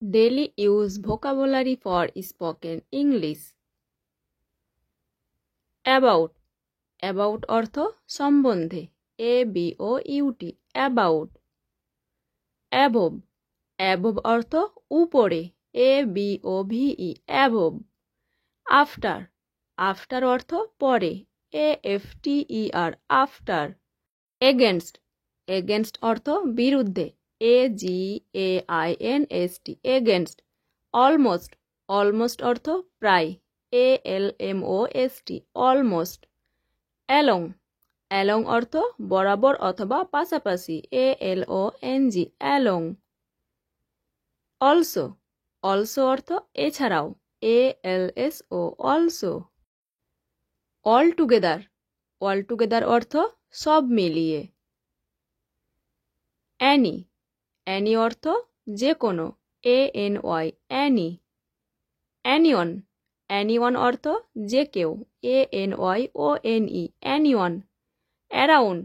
Daily use vocabulary for spoken English. About. About অর্থ সম্বন্ধে। ABOUT about. Above. Above অর্থ উপরে। ABOVE above. After. After অর্থ পরে। AFTER after. Against. Against অর্থ বিরুদ্ধে। AGAINST against. Almost. Almost অর্থ প্রায়। ALMOST almost. Along. Along অর্থ বরাবর অথবা পাশাপাশি। ALONG along. Also. Also অর্থ এছাড়াও। ALSO also. Altogether. Altogether অর্থ সব মিলিয়ে। Any. Any অর্থ যে কোনো। ANY any. Anyone. Anyone অর্থ যে কেউ। ANYONE anyone. Around.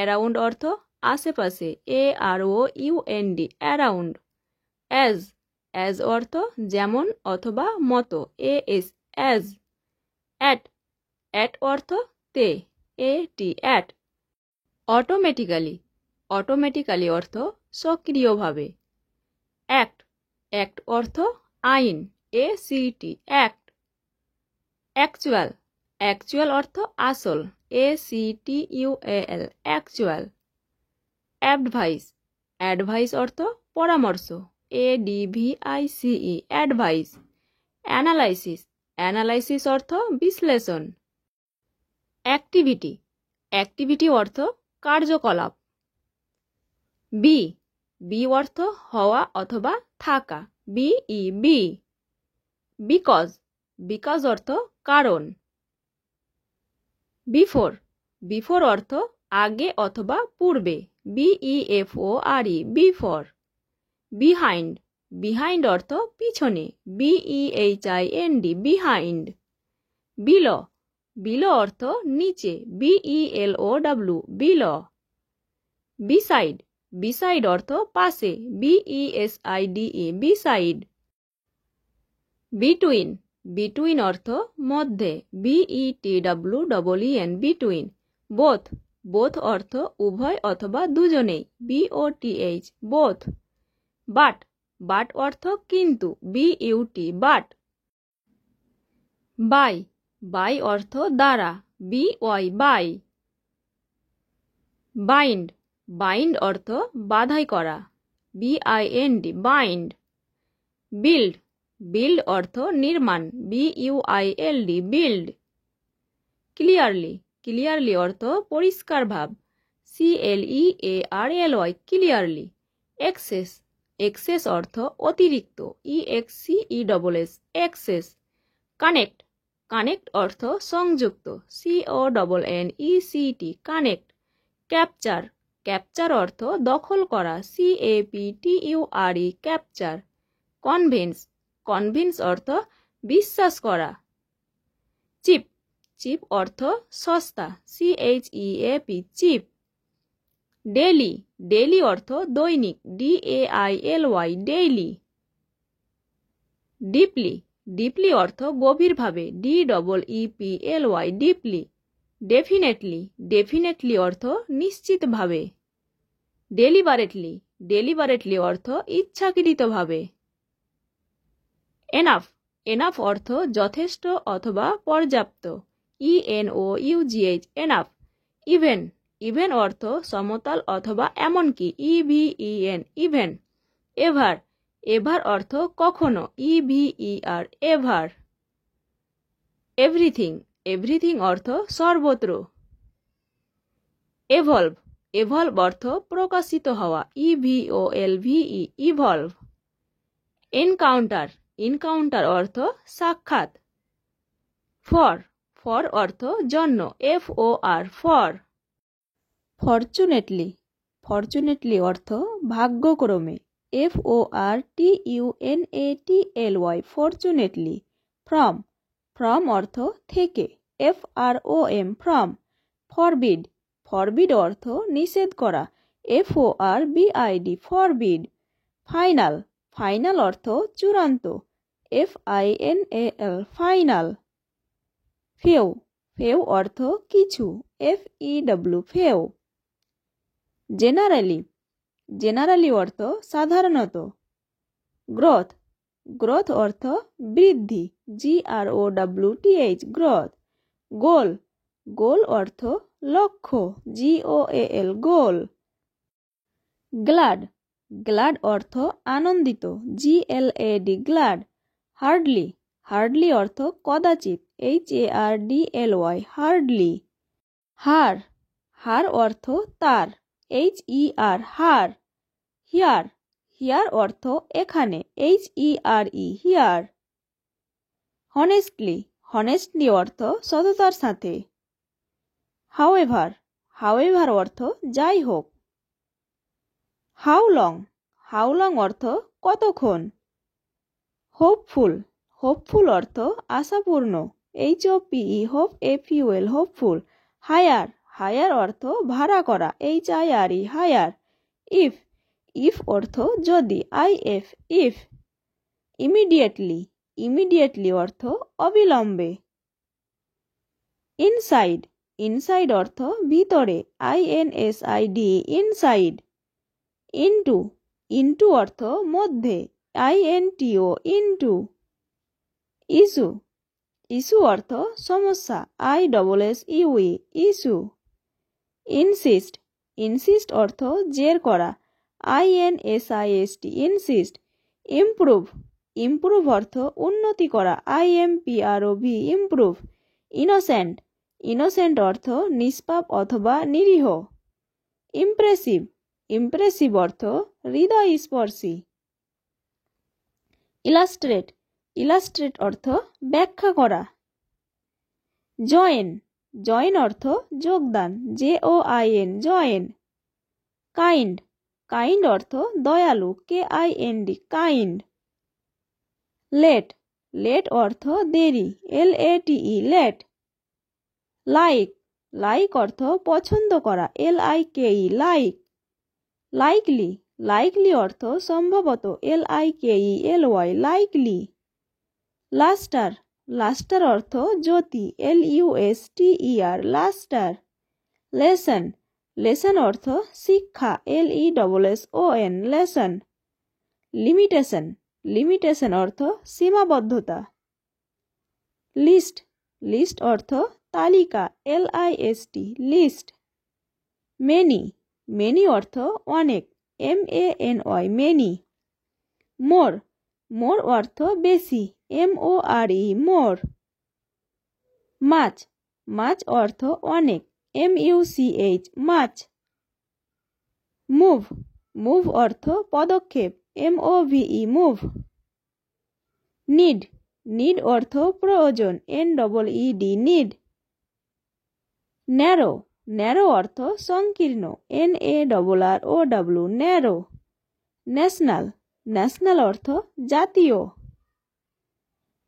Around অর্থ আশেপাশে। AROUND around. As. As অর্থ যেমন অথবা মতো। AS as. At. At অর্থ তে। AT at. Automatically. Automatically অর্থ সক্রিয়ভাবে। Act. Act অর্থ আইন। ACT act. Actual. Actual অর্থ আসল। ACTUAL actual. Advice. Advice অর্থ পরামর্শ। ADVICE advice. Analysis. Analysis অর্থ বিশ্লেষণ। Activity. Activity অর্থ কার্যকলাপ। Be. Be অর্থ হওয়া অথবা থাকা। BE be. Because. Because অর্থ কারণ। Before. Before অর্থ আগে অথবা পূর্বে। BEFORE before. Behind. Behind অর্থ পিছনে। BEHIND behind. Below. Below অর্থ নিচে। BELOW below. Beside. Beside অর্থ পাশে। BESIDE beside. Between. Between অর্থ মধ্যে। BETWEEN between. Both. Both অর্থ উভয় অথবা দুজনেই। BOTH both. But. But অর্থ কিন্তু। BUT but. By. By অর্থ দ্বারা। BY by. Bind. Bind অর্থ বাঁধাই করা। BIND bind. Build. Build অর্থ নির্মাণ। BUILD build. Clearly. Clearly অর্থ পরিষ্কার ভাব। CLEARLY clearly. Excess. Excess অর্থ অতিরিক্ত। EXCESS excess. Connect. Connect অর্থ সংযুক্ত। CONNECT connect. Capture. Capture অর্থ দখল করা। CAPTURE capture. Convince. Convince অর্থ বিশ্বাস করা। Cheap. Cheap অর্থ সস্তা। CHEAP cheap. Daily. Daily অর্থ দৈনিক। DAILY daily. Deeply. Deeply অর্থ গভীরভাবে। DEEPLY deeply. Definitely. Definitely অর্থ নিশ্চিতভাবে। Deliberately. Deliberately অর্থ ইচ্ছাকৃতভাবে। Enough. Enough অর্থ যথেষ্ট অথবা পর্যাপ্ত। ENOUGH enough. Even. Even অর্থ সমতল অথবা এমনকি। EVEN even. Ever. Ever অর্থ কখনো। EVER ever. Everything. Everything অর্থ সর্বত্র। Evolve. Evolve অর্থ প্রকাশিত হওয়া। EVOLVE evolve. Encounter. Encounter অর্থ সাক্ষাৎ। For. For অর্থ জন্য। FOR for. Fortunately. Fortunately অর্থ ভাগ্যক্রমে। FORTUNATLY fortunately. From. From অর্থ থেকে। FROM from. Forbid. Forbid অর্থ নিষেধ করা। FORBID forbid. Final. ফাইনাল অর্থ চূড়ান্ত, FINAL ফাইনাল। ফেউ, ফেউ অর্থ কিছু, FEW ফেউ। জেনারেলি, জেনারেলি অর্থ সাধারণত। গ্রোথ, গ্রোথ অর্থ বৃদ্ধি, GROWTH গ্রোথ। গোল, গোল অর্থ লক্ষ্য, GOAL গোল। গ্লাড, গ্লাড অর্থ আনন্দিত, GLAD গ্লাড। হার্ডলি, হার্ডলি অর্থ কদাচিৎ, HARDLY হার্ডলি। হার, হার অর্থ তার, HER হার। হিয়ার, হিয়ার অর্থ এখানে, HERE হিয়ার। হনেস্টলি, হনেস্টলি অর্থ সততার সাথে। হাউএভার, হাউএভার অর্থ যাই হোক। হাউ লং, হাউ লং অর্থ কতক্ষণ। হোপফুল, হোপফুল অর্থ আশাপূর্ণ, HOPE hope FUL hopeful. Hire, hire অর্থ ভাড়া করা, HIRE হায়ার। ইফ, ইফ অর্থ যদি, IF ইফ। ইমিডিয়েটলি, ইমিডিয়েটলি অর্থ অবিলম্বে। ইনসাইড, ইনসাইড অর্থ ভিতরে, INSID ইনসাইড। ইনটু, ইনটু অর্থ মধ্যে, INTO ইনটু। ইস্যু, ইস্যু অর্থ সমস্যা, ISSUE ইস্যু। ইনসিস্ট, ইনসিস্ট অর্থ জের করা, INSIST ইনসিস্ট। ইমপ্রুভ, ইমপ্রুভ অর্থ উন্নতি করা, IMPROV ইমপ্রুভ। ইনোসেন্ট, ইনোসেন্ট অর্থ নিষ্পাপ অথবা নিরীহ। ইমপ্রেসিভ, ইমপ্রেসিভ অর্থ হৃদয়স্পর্শী। ইলাস্ট্রেট, ইলাস্ট্রেট অর্থ ব্যাখ্যা করা। জয়েন, জয়েন অর্থ যোগদান, JOIN জয়েন। কাইন্ড, কাইন্ড অর্থ দয়ালু, KIND কাইন্ড। লেট, লেট অর্থ দেরি, LATE লেট। লাইক, লাইক অর্থ পছন্দ করা, LIKE লাইক। লাইকলি, লাইকলি অর্থ সম্ভবত, LIKELY লাইকলি। লাস্টার, লাস্টার অর্থ জ্যোতি, LUSTER লাস্টার। লেসন, লেসন অর্থ শিক্ষা, LESSON লেসন। লিমিটেশন, লিমিটেশন অর্থ সীমাবদ্ধতা। লিস্ট, লিস্ট অর্থ তালিকা, LIST লিস্ট। মেনি, মেনি অর্থ অনেক, MANY মেনি। মোর, মোর অর্থ বেশি, MORE মোর। মাছ, মাছ অর্থ অনেক, MUCH মাছ। মুভ, মুভ অর্থ পদক্ষেপ, MOVE মুভ। নিড, নিড অর্থ প্রয়োজন, NEED নিড। ন্যারো, ন্যারো অর্থ সংকীর্ণ, NARROW ন্যারো। ন্যাশনাল, ন্যাশনাল অর্থ জাতীয়।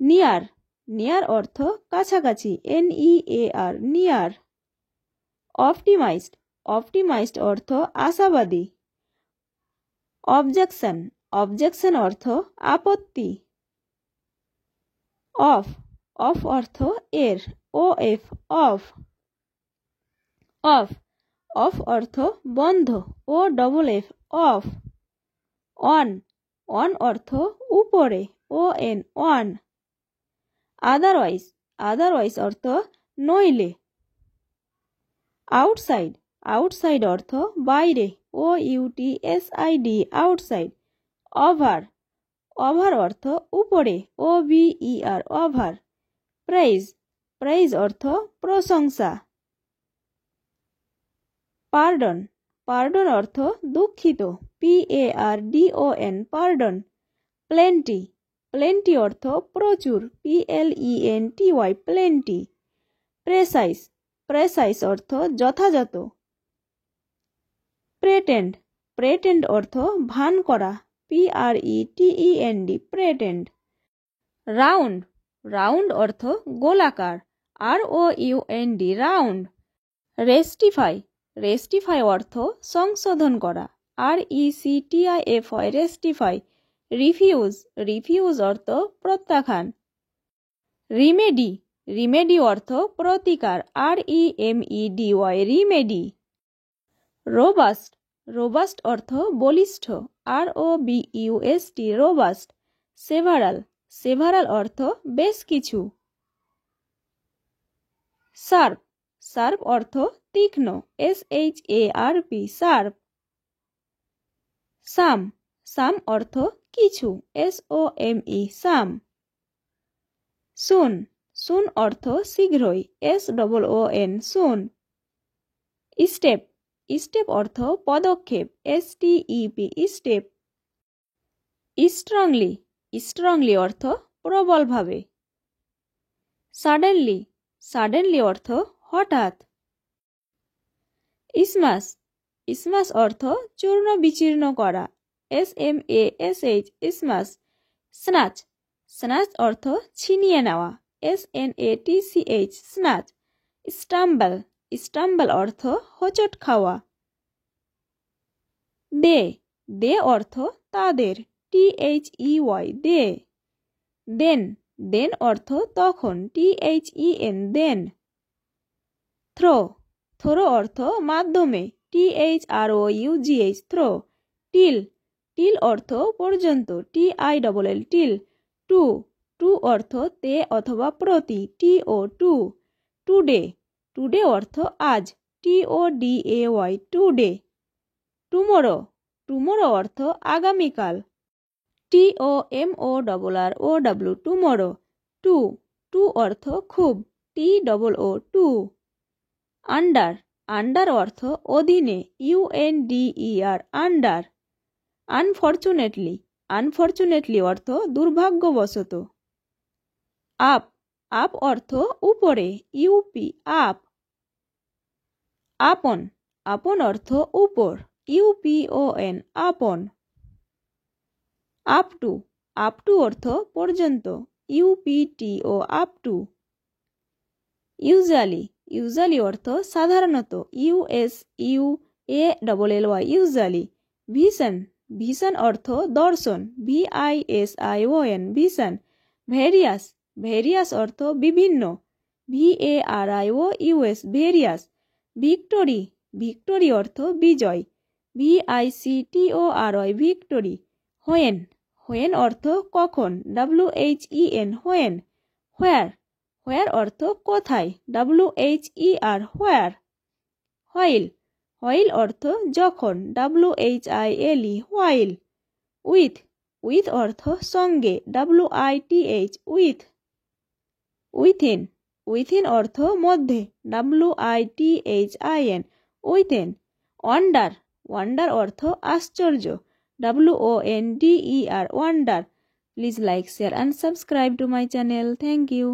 নিয়ার, নিয়ার অর্থ কাছাকাছি, NEAR নিয়ার। অপটিমাইজড, অপটিমাইজড অর্থ আশাবাদী। অবজেকশন, অবজেকশন অর্থ আপত্তি। অফ, অফ অর্থ এর, OF অফ। অফ, অফ অর্থ বন্ধ, OFF অফ। অন, অন অর্থ উপরে, ON অন। আদারওয়াইজ, আদারওয়াইজ অর্থ নইলে। আউটসাইড, আউটসাইড অর্থ বাইরে, OUTSID আউটসাইড। ওভার, ওভার অর্থ উপরে, OVER ওভার। প্রেইজ, প্রেইজ অর্থ প্রশংসা। পার্ডন, পার্ডন অর্থ দুঃখিত, PARDON পার্ডন। প্লেন্টি, প্লেন্টি অর্থ প্রচুর, PLENTY প্লেন্টি। প্রেসাইজ, প্রেসাইজ অর্থ যথাযথ। প্রেটেন্ড, প্রেটেন্ড অর্থ ভান করা, PRETEND প্রেটেন্ড। রাউন্ড, রাউন্ড অর্থ গোলাকার, ROUND রাউন্ড। রেস্টিফাই, রেস্টিফাই অর্থ সংশোধন করা, RECTIFY রেস্টিফাই। রিফিউজ, রিফিউজ অর্থ প্রত্যাখ্যান। রিমেডি, রিমেডি অর্থ প্রতিকার, REMEDY, রিমেডি। রোবাস্ট, রোবাস্ট অর্থ বলিষ্ঠ, ROBUST, রোবাস্ট। সেভারাল, সেভারাল অর্থ বেশ কিছু। শার্প, শার্প অর্থ তীক্ষ্ণ, SHARP, শার্প। সাম, সাম অর্থ কিছু, SOME, সাম। সুন, সুন অর্থ শীঘ্রই, SOON, সুন। স্টেপ, স্টেপ অর্থ পদক্ষেপ, STEP, স্টেপ। স্ট্রংলি, স্ট্রংলি অর্থ প্রবলভাবে। সাডেনলি, সাডেনলি অর্থ হঠাৎ। স্ম্যাশ, স্ম্যাশ অর্থ চূর্ণ বিচীর্ণ করা, SMASH, স্ম্যাশ। স্ন্যাচ, স্ন্যাচ অর্থ ছিনিয়ে নেওয়া, SNATCH, স্ন্যাচ। স্টাম্বল, স্টাম্বল অর্থ হোঁচট খাওয়া। দে, দে অর্থ তাদের, THEY, দে। দেন, দেন অর্থ তখন, THEN, দেন। থ্রো, থ্রো অর্থ মাধ্যমে, THROUGH, থ্রো। টিল, টিল অর্থ পর্যন্ত, TILL, টিল। টু, টু অর্থ তে অথবা প্রতি, TO, টু। টুডে, টুডে অর্থ আজ, TODAY, টুডে। টুমোরো, টুমোরো অর্থ আগামীকাল, TOMORROW, টুমোরো। টু, টু অর্থ খুব, TOO, টু। আন্ডার, আন্ডার অর্থ অধীনে, UNDER, আন্ডার। আনফরচুনেটলি, আনফরচুনেটলি অর্থ দুর্ভাগ্যবশত। আপ, আপ অর্থ উপরে, UP, আপ। আপন, আপন অর্থ উপর, UPON, আপন। আপ টু, আপ টু অর্থ পর্যন্ত, UPTO, up to. Usually, usually অর্থ সাধারণত, USUALLY, ইউজুয়ালি। ভিশন, ভিশন অর্থ দর্শন, VISION, ভিশন। ভেরিয়াস, ভেরিয়াস অর্থ বিভিন্ন, VARIOUS, ভেরিয়াস। ভিক্টোরি, ভিক্টোরি অর্থ বিজয়, VICTORY, ভিক্টোরি। হোয়েন, হোয়েন অর্থ কখন, WHEN, হোয়েন। হোয়ার, হোয়ার অর্থ কোথায়, WHER, হোয়ার। হোয়াইল, হোয়াইল অর্থ যখন, WHILE, হোয়াইল। উইথ, উইথ অর্থ সঙ্গে, WITH, উইথ। উইথিন, উইথিন অর্থ মধ্যে, WITHIN, উইথিন। ওয়ান্ডার, ওয়ান্ডার অর্থ আশ্চর্য, WONDER, wonder. Please like, share and subscribe to my channel. Thank you.